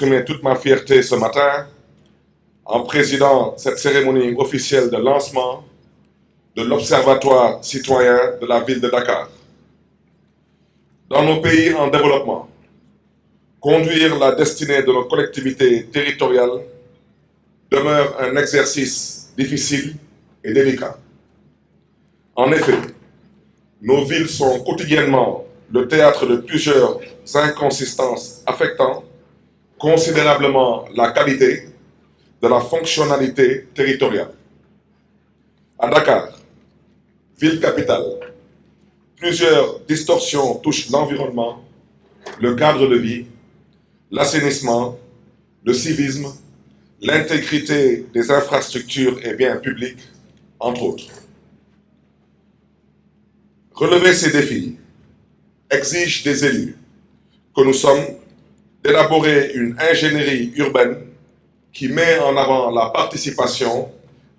exprimer toute ma fierté ce matin en présidant cette cérémonie officielle de lancement de l'Observatoire citoyen de la ville de Dakar. Dans nos pays en développement, conduire la destinée de nos collectivités territoriales demeure un exercice difficile et délicat. En effet, nos villes sont quotidiennement le théâtre de plusieurs inconsistances affectant considérablement la qualité de la fonctionnalité territoriale. À Dakar, ville capitale, plusieurs distorsions touchent l'environnement, le cadre de vie, l'assainissement, le civisme, l'intégrité des infrastructures et biens publics, entre autres. Relever ces défis exige des élus que nous sommes d'élaborer une ingénierie urbaine qui met en avant la participation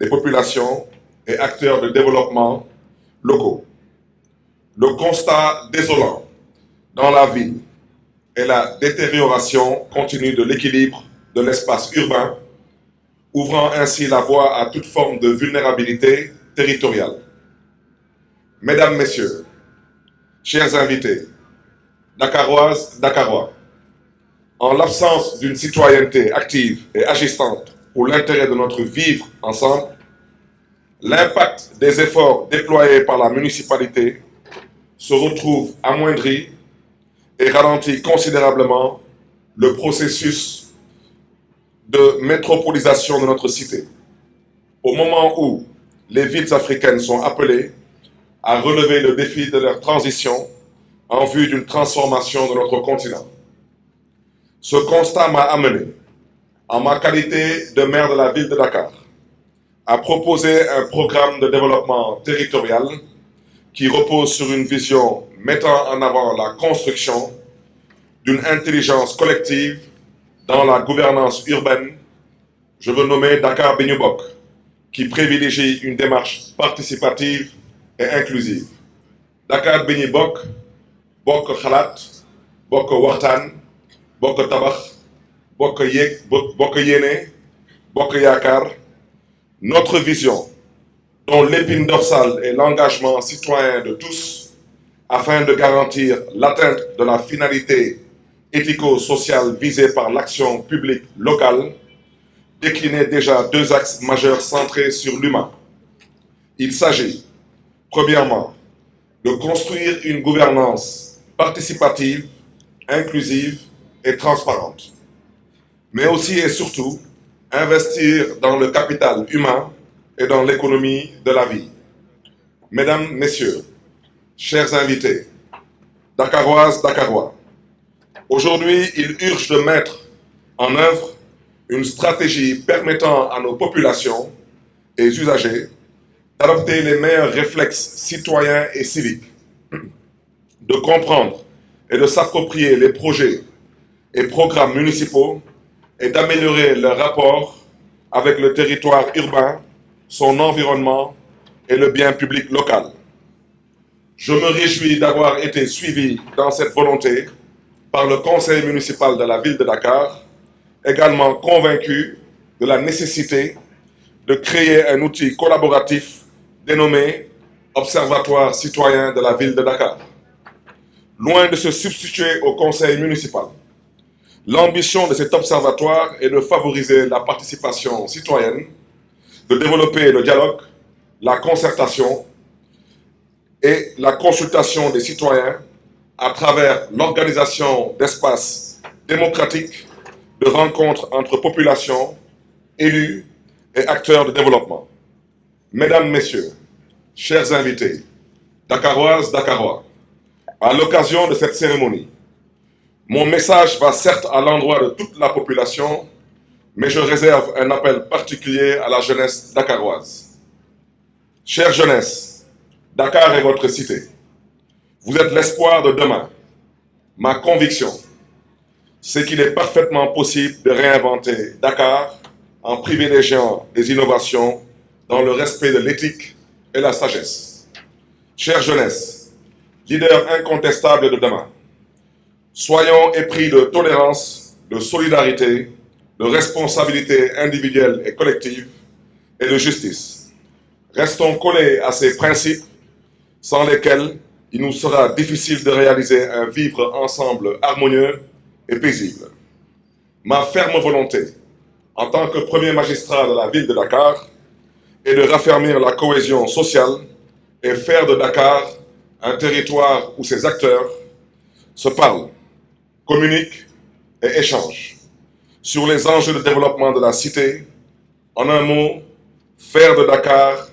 des populations et acteurs de développement locaux. Le constat désolant dans la ville est la détérioration continue de l'équilibre de l'espace urbain, ouvrant ainsi la voie à toute forme de vulnérabilité territoriale. Mesdames, Messieurs, chers invités, Dakaroises, Dakarois, en l'absence d'une citoyenneté active et agissante pour l'intérêt de notre vivre ensemble, l'impact des efforts déployés par la municipalité se retrouve amoindri et ralentit considérablement le processus de métropolisation de notre cité. Au moment où les villes africaines sont appelées à relever le défi de leur transition en vue d'une transformation de notre continent. Ce constat m'a amené, en ma qualité de maire de la ville de Dakar, à proposer un programme de développement territorial qui repose sur une vision mettant en avant la construction d'une intelligence collective dans la gouvernance urbaine. Je veux nommer Dakar Benni Bokk, qui privilégie une démarche participative et inclusive. Dakar Benni Bokk, Bokk Xalaat, Bokk Waxtaan, Bokk Tabax, Bokk Yéene, Bokk Yaakaar. Notre vision, dont l'épine dorsale est l'engagement citoyen de tous, afin de garantir l'atteinte de la finalité éthico-sociale visée par l'action publique locale, déclinait déjà deux axes majeurs centrés sur l'humain. Il s'agit, premièrement, de construire une gouvernance participative, inclusive et transparente, mais aussi et surtout investir dans le capital humain et dans l'économie de la vie. Mesdames, Messieurs, chers invités, Dakaroises, Dakarois, aujourd'hui, il urge de mettre en œuvre une stratégie permettant à nos populations et usagers d'adopter les meilleurs réflexes citoyens et civiques, de comprendre et de s'approprier les projets et programmes municipaux et d'améliorer leur rapport avec le territoire urbain, son environnement et le bien public local. Je me réjouis d'avoir été suivi dans cette volonté par le conseil municipal de la ville de Dakar, également convaincu de la nécessité de créer un outil collaboratif dénommé Observatoire citoyen de la ville de Dakar. Loin de se substituer au conseil municipal, l'ambition de cet observatoire est de favoriser la participation citoyenne, de développer le dialogue, la concertation et la consultation des citoyens à travers l'organisation d'espaces démocratiques, de rencontres entre populations, élus et acteurs de développement. Mesdames, Messieurs, chers invités, Dakaroises, Dakarois, à l'occasion de cette cérémonie, mon message va certes à l'endroit de toute la population, mais je réserve un appel particulier à la jeunesse dakaroise. Chère jeunesse, Dakar est votre cité. Vous êtes l'espoir de demain. Ma conviction, c'est qu'il est parfaitement possible de réinventer Dakar en privilégiant des innovations dans le respect de l'éthique et la sagesse. Chère jeunesse, leader incontestable de demain, soyons épris de tolérance de solidarité, de responsabilité individuelle et collective et de justice. Restons collés à ces principes sans lesquels il nous sera difficile de réaliser un vivre ensemble harmonieux et paisible. Ma ferme volonté, en tant que premier magistrat de la ville de Dakar, est de raffermir la cohésion sociale et faire de Dakar un territoire où ses acteurs se parlent, communiquent et échangent sur les enjeux de développement de la cité. En un mot, faire de Dakar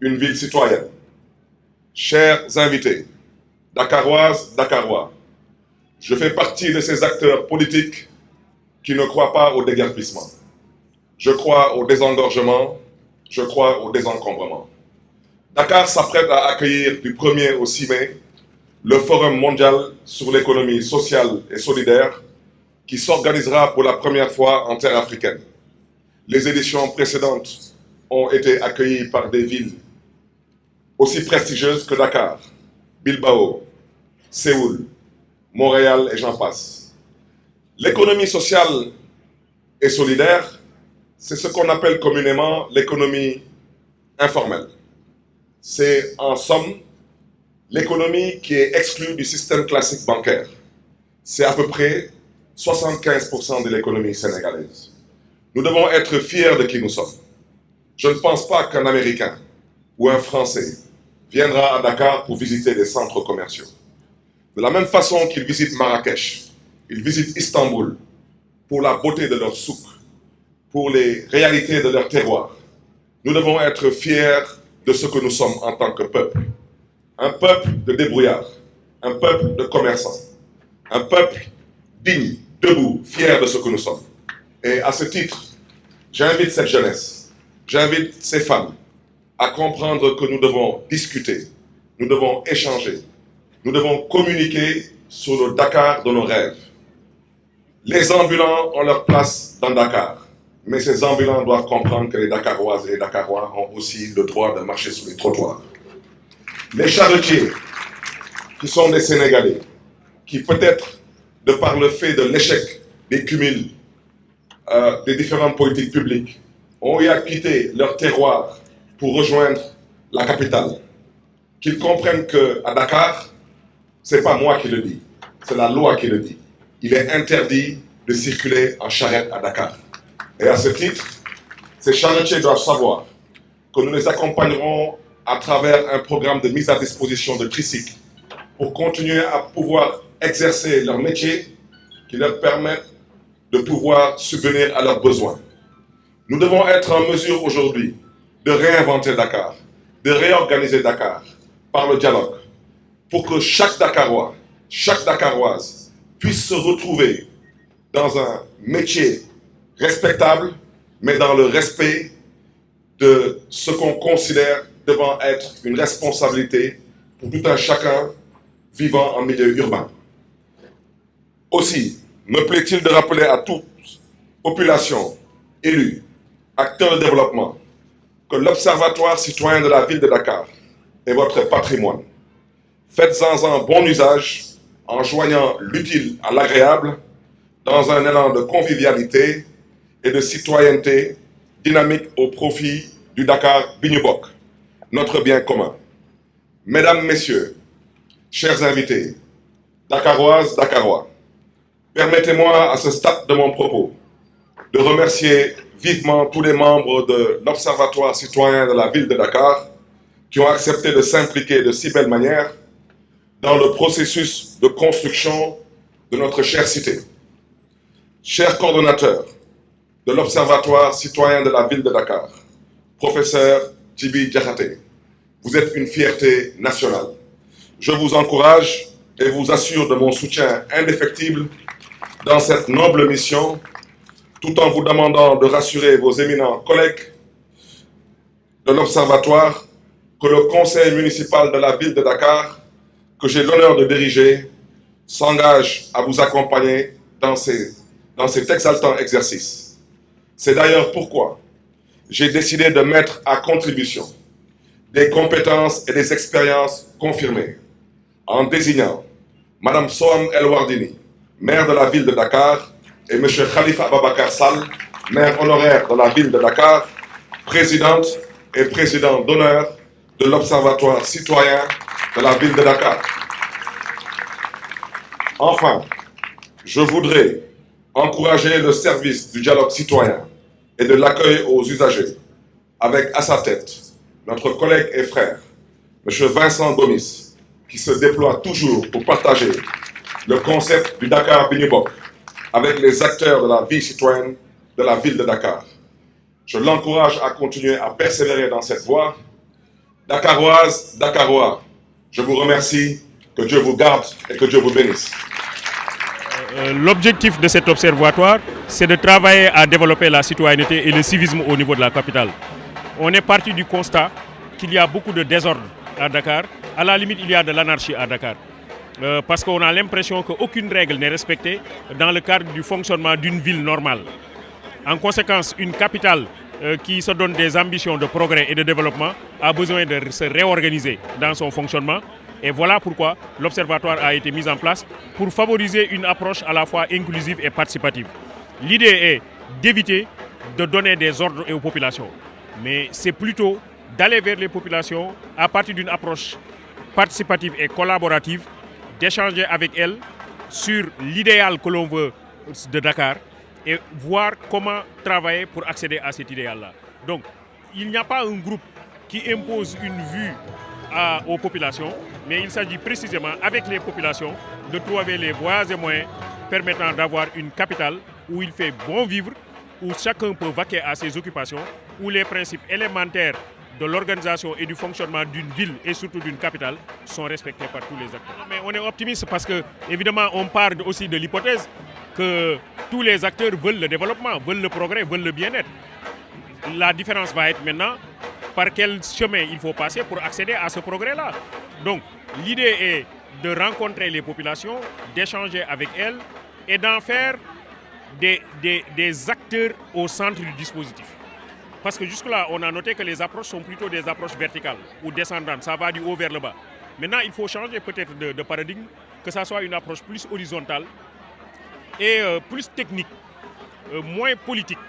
une ville citoyenne. Chers invités, Dakaroises, Dakarois, je fais partie de ces acteurs politiques qui ne croient pas au déguerpissement. Je crois au désengorgement, je crois au désencombrement. Dakar s'apprête à accueillir du 1er au 6 mai le Forum mondial sur l'économie sociale et solidaire qui s'organisera pour la première fois en terre africaine. Les éditions précédentes ont été accueillies par des villes aussi prestigieuses que Dakar, Bilbao, Séoul, Montréal et j'en passe. L'économie sociale et solidaire, c'est ce qu'on appelle communément l'économie informelle. C'est en somme l'économie qui est exclue du système classique bancaire. C'est à peu près 75% de l'économie sénégalaise. Nous devons être fiers de qui nous sommes. Je ne pense pas qu'un Américain ou un Français viendra à Dakar pour visiter des centres commerciaux. De la même façon qu'ils visitent Marrakech, ils visitent Istanbul pour la beauté de leur souk, pour les réalités de leur terroir. Nous devons être fiers de ce que nous sommes en tant que peuple. Un peuple de débrouillards, un peuple de commerçants, un peuple digne, debout, fier de ce que nous sommes. Et à ce titre, j'invite cette jeunesse, j'invite ces femmes à comprendre que nous devons discuter, nous devons échanger, nous devons communiquer sur le Dakar de nos rêves. Les ambulants ont leur place dans Dakar, mais ces ambulants doivent comprendre que les Dakaroises et les Dakarois ont aussi le droit de marcher sur les trottoirs. Les charretiers, qui sont des Sénégalais, qui peut-être, de par le fait de l'échec des cumuls des différentes politiques publiques, ont eu à quitter leur terroir pour rejoindre la capitale, qu'ils comprennent qu'à Dakar, ce n'est pas moi qui le dis, c'est la loi qui le dit. Il est interdit de circuler en charrette à Dakar. Et à ce titre, ces charretiers doivent savoir que nous les accompagnerons à travers un programme de mise à disposition de tricycles pour continuer à pouvoir exercer leur métier qui leur permet de pouvoir subvenir à leurs besoins. Nous devons être en mesure aujourd'hui de réinventer Dakar, de réorganiser Dakar par le dialogue pour que chaque Dakarois, chaque Dakaroise puisse se retrouver dans un métier respectable, mais dans le respect de ce qu'on considère devant être une responsabilité pour tout un chacun vivant en milieu urbain. Aussi, me plaît-il de rappeler à toutes, populations, élus, acteurs de développement, que l'Observatoire citoyen de la ville de Dakar est votre patrimoine. Faites-en un bon usage en joignant l'utile à l'agréable dans un élan de convivialité et de citoyenneté dynamique au profit du Dakar Bignubok, notre bien commun. Mesdames, Messieurs, chers invités, Dakaroises, Dakarois, permettez-moi à ce stade de mon propos de remercier vivement tous les membres de l'Observatoire citoyen de la ville de Dakar qui ont accepté de s'impliquer de si belle manière dans le processus de construction de notre chère cité. Chers coordonnateurs de l'Observatoire citoyen de la ville de Dakar, professeur Djibi Diakhaté, vous êtes une fierté nationale. Je vous encourage et vous assure de mon soutien indéfectible dans cette noble mission, tout en vous demandant de rassurer vos éminents collègues de l'Observatoire que le conseil municipal de la ville de Dakar, que j'ai l'honneur de diriger, s'engage à vous accompagner dans cet exaltant exercice. C'est d'ailleurs pourquoi j'ai décidé de mettre à contribution des compétences et des expériences confirmées en désignant Madame Soham El Wardini, maire de la ville de Dakar, et M. Khalifa Ababakar Sall, maire honoraire de la ville de Dakar, présidente et président d'honneur de l'Observatoire citoyen de la ville de Dakar. Enfin, je voudrais encourager le service du dialogue citoyen et de l'accueil aux usagers, avec à sa tête notre collègue et frère, M. Vincent Gomis, qui se déploie toujours pour partager le concept du Dakar Bignubok avec les acteurs de la vie citoyenne de la ville de Dakar. Je l'encourage à continuer à persévérer dans cette voie. Dakaroise, Dakarois, je vous remercie, que Dieu vous garde et que Dieu vous bénisse. L'objectif de cet observatoire, c'est de travailler à développer la citoyenneté et le civisme au niveau de la capitale. On est parti du constat qu'il y a beaucoup de désordre à Dakar. À la limite, il y a de l'anarchie à Dakar. Parce qu'on a l'impression qu'aucune règle n'est respectée dans le cadre du fonctionnement d'une ville normale. En conséquence, une capitale qui se donne des ambitions de progrès et de développement a besoin de se réorganiser dans son fonctionnement. Et voilà pourquoi l'Observatoire a été mis en place pour favoriser une approche à la fois inclusive et participative. L'idée est d'éviter de donner des ordres aux populations, mais c'est plutôt d'aller vers les populations à partir d'une approche participative et collaborative, d'échanger avec elles sur l'idéal que l'on veut de Dakar et voir comment travailler pour accéder à cet idéal-là. Donc, il n'y a pas un groupe qui impose une vue aux populations, mais il s'agit précisément avec les populations de trouver les voies et moyens permettant d'avoir une capitale où il fait bon vivre, où chacun peut vaquer à ses occupations, où les principes élémentaires de l'organisation et du fonctionnement d'une ville et surtout d'une capitale sont respectés par tous les acteurs. Mais on est optimiste parce que, évidemment, on part aussi de l'hypothèse que tous les acteurs veulent le développement, veulent le progrès, veulent le bien-être. La différence va être maintenant par quel chemin il faut passer pour accéder à ce progrès-là. Donc, l'idée est de rencontrer les populations, d'échanger avec elles et d'en faire des acteurs au centre du dispositif. Parce que jusque-là, on a noté que les approches sont plutôt des approches verticales ou descendantes, ça va du haut vers le bas. Maintenant, il faut changer peut-être de paradigme, que ça soit une approche plus horizontale et plus technique, moins politique,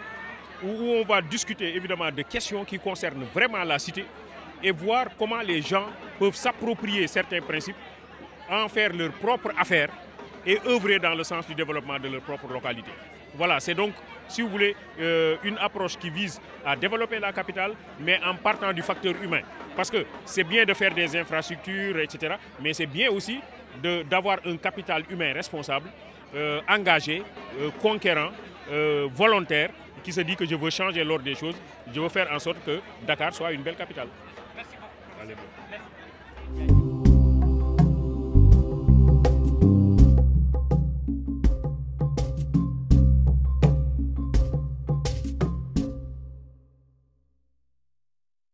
où on va discuter évidemment de questions qui concernent vraiment la cité et voir comment les gens peuvent s'approprier certains principes, en faire leur propre affaire et œuvrer dans le sens du développement de leur propre localité. Voilà, c'est donc, si vous voulez, une approche qui vise à développer la capitale, mais en partant du facteur humain. Parce que c'est bien de faire des infrastructures, etc., mais c'est bien aussi d'avoir un capital humain responsable, engagé, conquérant, volontaire, qui se dit que je veux changer l'ordre des choses, je veux faire en sorte que Dakar soit une belle capitale. Merci beaucoup. Allez, bon. Merci.